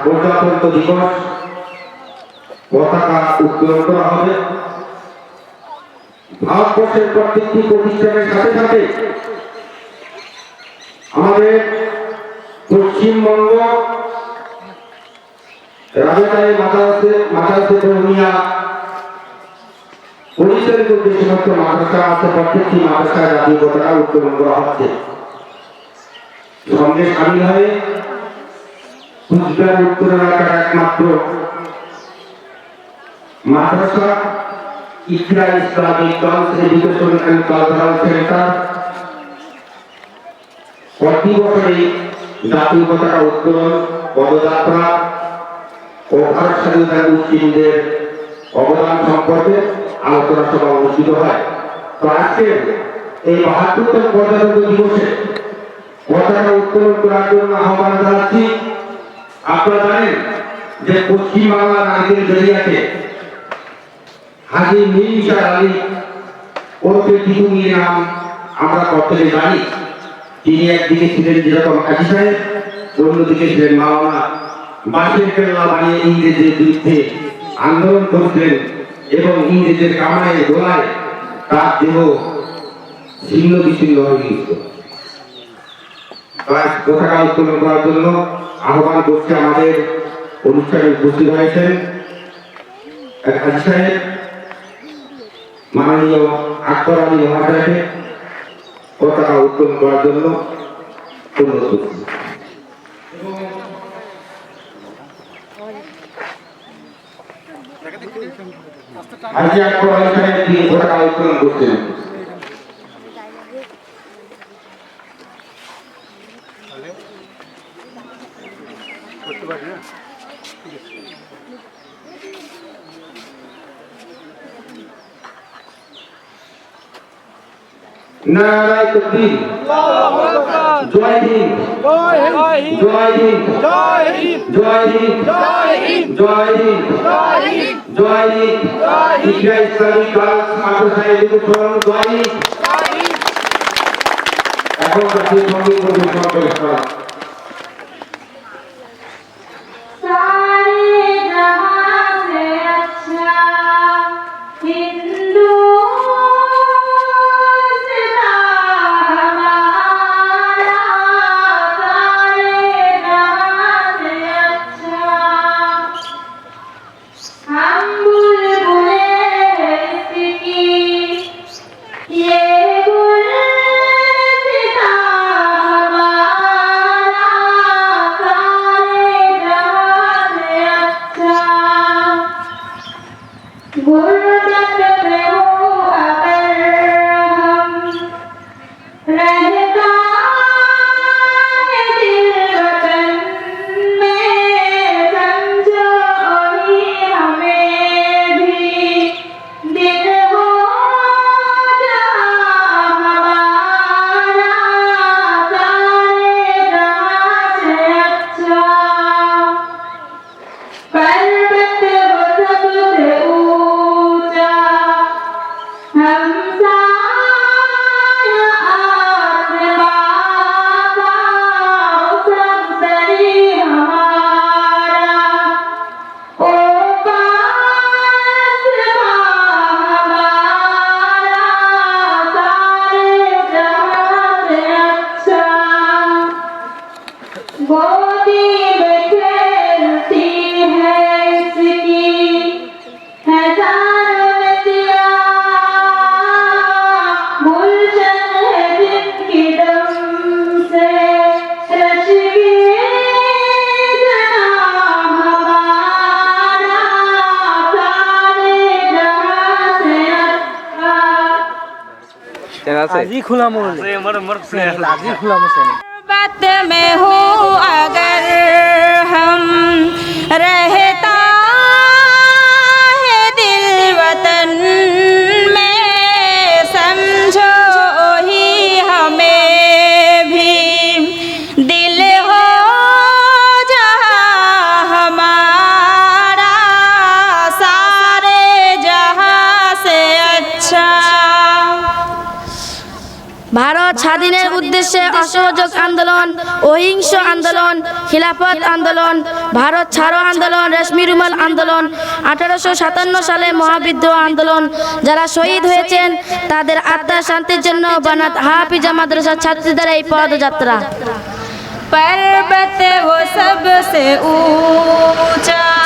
প্রজাতন্ত্র দিবস পতাকা উত্তোলন করা হবে। ভারতবর্ষের প্রত্যেকটি প্রতিষ্ঠানের সাথে সাথে আমাদের পশ্চিমবঙ্গ রাবেতায়ে মাদ্রাসে বরুনিয়া পরিচালিত যে সমস্ত মাদ্রাসা আছে প্রত্যেকটি মাদ্রাসায় জাতীয় পতাকা উত্তোলন করা হচ্ছে। সঙ্গে সামিল হয়ে কুচবিহার উত্তর এলাকার একমাত্র মাদ্রাসা Iqra Islamic girls education and cultural centre প্রতি বছরই জাতীয় পতাকা উত্তোলন, পদযাত্রা ও ভারত স্বাধীনতার মুক্তিযুদ্ধের অবদান সম্পর্কে আলোচনা সভা অনুষ্ঠিত হয়। তো আজকে এই ৭২তম প্রজাতন্ত্র দিবসে পতাকা উত্তোলন করার জন্য আহ্বান জানাচ্ছি। আপনারা জানেন যে পশ্চিমবাংলার আজকের জেলাতে হাজী মীর নিসার আলী ওরফে টিপু মির নাম আমরা প্রত্যেকে জানি। তিনি একদিকে ছিলেন যেরকম কাজী সাহেব, অন্যদিকে ছিলেন মাওলানা বাসের কেল্লা বানিয়ে ইংরেজদের বিরুদ্ধে আন্দোলন করেছিলেন এবং ইংরেজদের কামানের গোলায় তার দেহ ছিন্ন বিচ্ছিন্ন হয়ে গিয়েছিল। পতাকা উত্তোলন করার জন্য আহ্বান করছে আমাদের অনুষ্ঠানে উপস্থিত হয়েছেন কাজী সাহেব, মাননীয় আকবর আলী মহাশয়কে পতাকা উত্তোলন করার জন্য অনুরোধ করছি। হাজী আকবর আলী সাহেব তিনি পতাকা উত্তোলন করছেন। নারায়ে তাকবীর, জয় হিন্দ, জয় হিন্দ, জয় হিন্দ, জয় হিন্দ, জয় হিন্দ, জয় হিন্দ, জয় হিন্দ। ইকরা ইসলামিক গার্লস মাদ্রাসা এডুকেশন, জয় হিন্দ। এখন জাতীয় সঙ্গীত পরিবেশন করা आजी खुला बात में हूँ अगर हम रहता है दिल वतन में, समझो ही हमें भी दिल हो जहाँ हमारा, सारे जहाँ से अच्छा। भारत স্বাধীনের উদ্দেশ্যে অসহযোগ আন্দোলন, অহিংস আন্দোলন, খিলাফত আন্দোলন, ভারত ছাড়ো আন্দোলন, রেশমি রুমাল আন্দোলন, 1857 সালে মহাবিদ্রোহ আন্দোলন। যারা শহীদ হয়েছেন তাদের আত্মার শান্তির জন্য বানাত হাফিজা মাদ্রাসার ছাত্রীদের এই পদযাত্রা। पर्वत वो सबसे ऊंचा